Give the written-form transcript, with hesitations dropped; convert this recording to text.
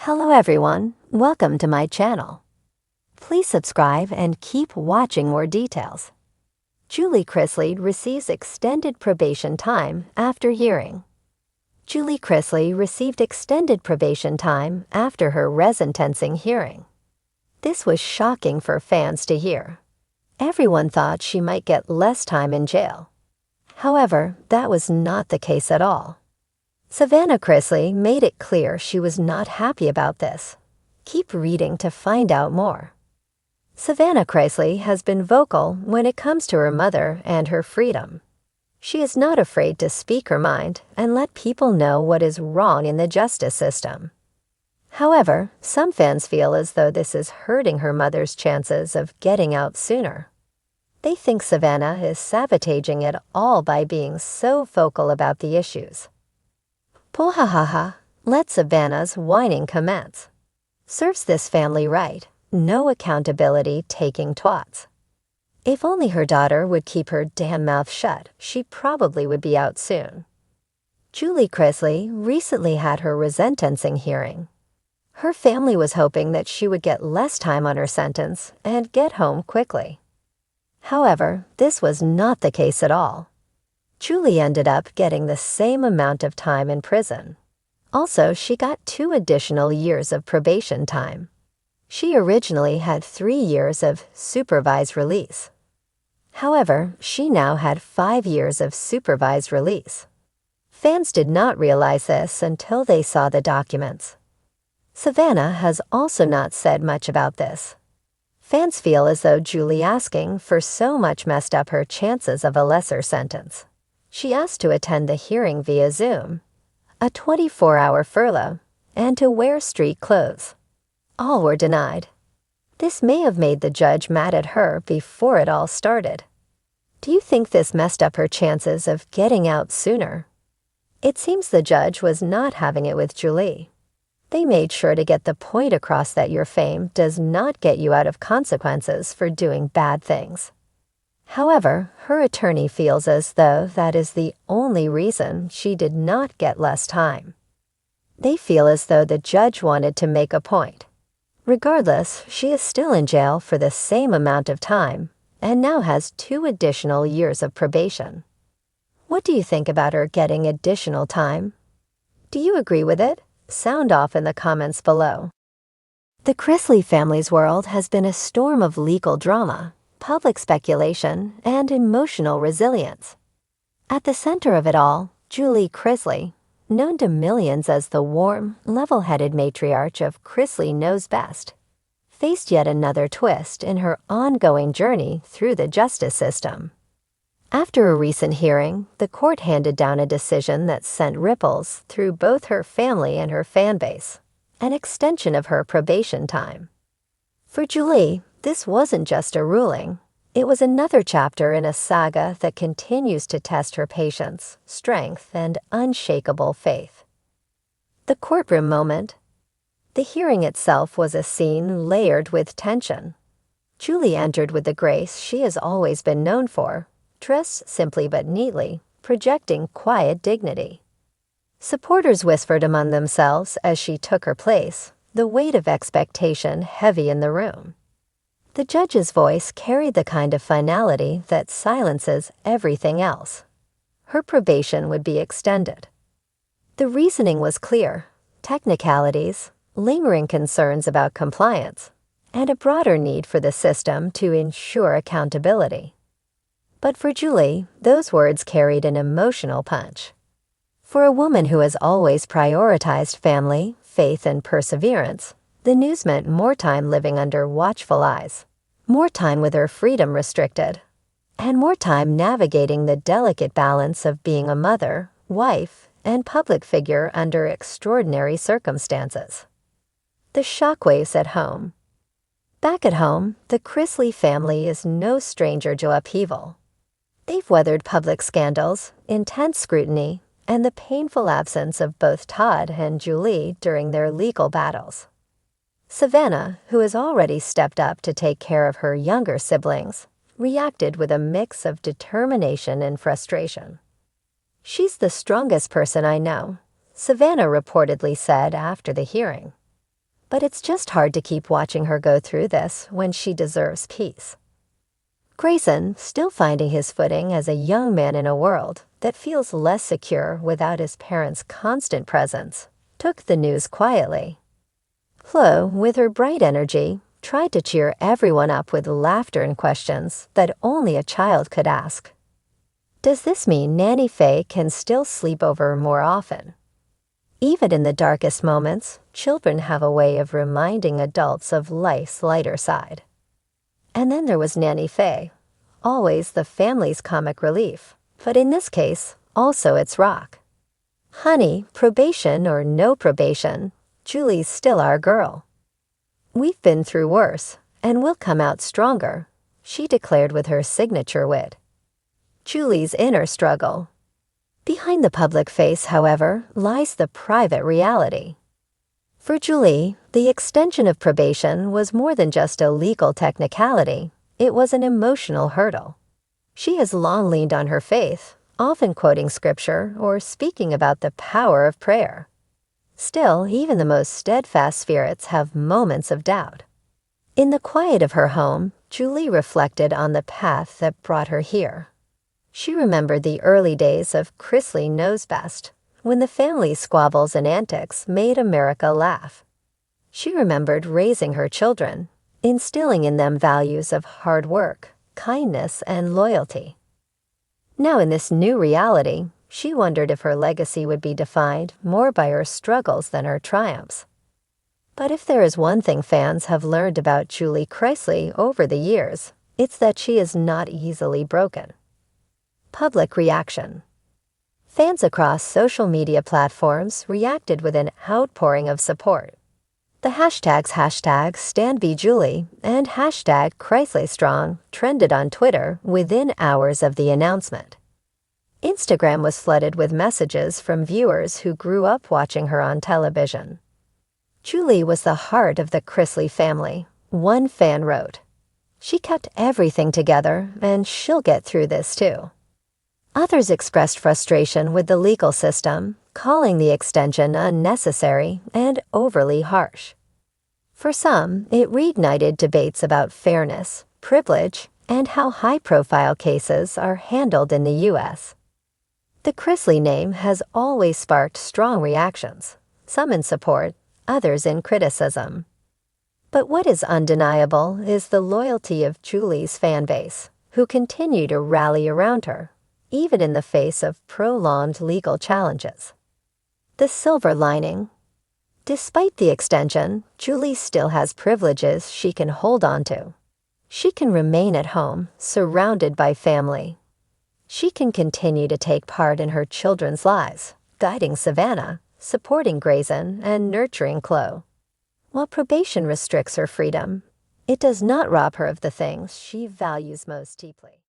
Hello everyone, welcome to my channel. Please subscribe and keep watching more details. Julie Chrisley receives extended probation time after hearing. Julie Chrisley received extended probation time after her resentencing hearing. This was shocking for fans to hear. Everyone thought she might get less time in jail. However, that was not the case at all. Savannah Chrisley made it clear she was not happy about this. Keep reading to find out more. Savannah Chrisley has been vocal when it comes to her mother and her freedom. She is not afraid to speak her mind and let people know what is wrong in the justice system. However, some fans feel as though this is hurting her mother's chances of getting out sooner. They think Savannah is sabotaging it all by being so vocal about the issues. Puhahaha, let Savannah's whining commence. Serves this family right, no accountability taking twats. If only her daughter would keep her damn mouth shut, she probably would be out soon. Julie Chrisley recently had her resentencing hearing. Her family was hoping that she would get less time on her sentence and get home quickly. However, this was not the case at all. Julie ended up getting the same amount of time in prison. Also, she got 2 additional years of probation time. She originally had 3 years of supervised release. However, she now had 5 years of supervised release. Fans did not realize this until they saw the documents. Savannah has also not said much about this. Fans feel as though Julie asking for so much messed up her chances of a lesser sentence. She asked to attend the hearing via Zoom, a 24-hour furlough, and to wear street clothes. All were denied. This may have made the judge mad at her before it all started. Do you think this messed up her chances of getting out sooner? It seems the judge was not having it with Julie. They made sure to get the point across that your fame does not get you out of consequences for doing bad things. However, her attorney feels as though that is the only reason she did not get less time. They feel as though the judge wanted to make a point. Regardless, she is still in jail for the same amount of time and now has 2 additional years of probation. What do you think about her getting additional time? Do you agree with it? Sound off in the comments below. The Chrisley family's world has been a storm of legal drama, public speculation, and emotional resilience. At the center of it all, Julie Chrisley, known to millions as the warm, level-headed matriarch of Chrisley Knows Best, faced yet another twist in her ongoing journey through the justice system. After a recent hearing, the court handed down a decision that sent ripples through both her family and her fan base, an extension of her probation time. For Julie, this wasn't just a ruling. It was another chapter in a saga that continues to test her patience, strength, and unshakable faith. The courtroom moment. The hearing itself was a scene layered with tension. Julie entered with the grace she has always been known for, dressed simply but neatly, projecting quiet dignity. Supporters whispered among themselves as she took her place, the weight of expectation heavy in the room. The judge's voice carried the kind of finality that silences everything else. Her probation would be extended. The reasoning was clear: technicalities, lingering concerns about compliance, and a broader need for the system to ensure accountability. But for Julie, those words carried an emotional punch. For a woman who has always prioritized family, faith, and perseverance, the news meant more time living under watchful eyes, more time with her freedom restricted, and more time navigating the delicate balance of being a mother, wife, and public figure under extraordinary circumstances. The shockwaves at home. Back at home, the Chrisley family is no stranger to upheaval. They've weathered public scandals, intense scrutiny, and the painful absence of both Todd and Julie during their legal battles. Savannah, who has already stepped up to take care of her younger siblings, reacted with a mix of determination and frustration. "She's the strongest person I know," Savannah reportedly said after the hearing. But it's just hard to keep watching her go through this when she deserves peace. Grayson, still finding his footing as a young man in a world that feels less secure without his parents' constant presence, took the news quietly. Flo, with her bright energy, tried to cheer everyone up with laughter and questions that only a child could ask. Does this mean Nanny Faye can still sleep over more often? Even in the darkest moments, children have a way of reminding adults of life's lighter side. And then there was Nanny Faye, always the family's comic relief, but in this case, also its rock. Honey, probation or no probation, Julie's still our girl. We've been through worse, and we'll come out stronger, she declared with her signature wit. Julie's inner struggle. Behind the public face, however, lies the private reality. For Julie, the extension of probation was more than just a legal technicality. It was an emotional hurdle. She has long leaned on her faith, often quoting scripture or speaking about the power of prayer. Still, even the most steadfast spirits have moments of doubt. In the quiet of her home, Julie reflected on the path that brought her here. She remembered the early days of Chrisley Knows Best, when the family's squabbles and antics made America laugh. She remembered raising her children, instilling in them values of hard work, kindness, and loyalty. Now in this new reality, she wondered if her legacy would be defined more by her struggles than her triumphs. But if there is one thing fans have learned about Julie Chrisley over the years, it's that she is not easily broken. Public reaction. Fans across social media platforms reacted with an outpouring of support. The hashtags #StandBeJulie and #ChristlyStrong trended on Twitter within hours of the announcement. Instagram was flooded with messages from viewers who grew up watching her on television. Julie was the heart of the Chrisley family, one fan wrote. She kept everything together, and she'll get through this too. Others expressed frustration with the legal system, calling the extension unnecessary and overly harsh. For some, it reignited debates about fairness, privilege, and how high-profile cases are handled in the U.S. The Chrisley name has always sparked strong reactions, some in support, others in criticism. But what is undeniable is the loyalty of Julie's fan base, who continue to rally around her, even in the face of prolonged legal challenges. The silver lining. Despite the extension, Julie still has privileges she can hold on to. She can remain at home, surrounded by family. She can continue to take part in her children's lives, guiding Savannah, supporting Grayson, and nurturing Chloe. While probation restricts her freedom, it does not rob her of the things she values most deeply.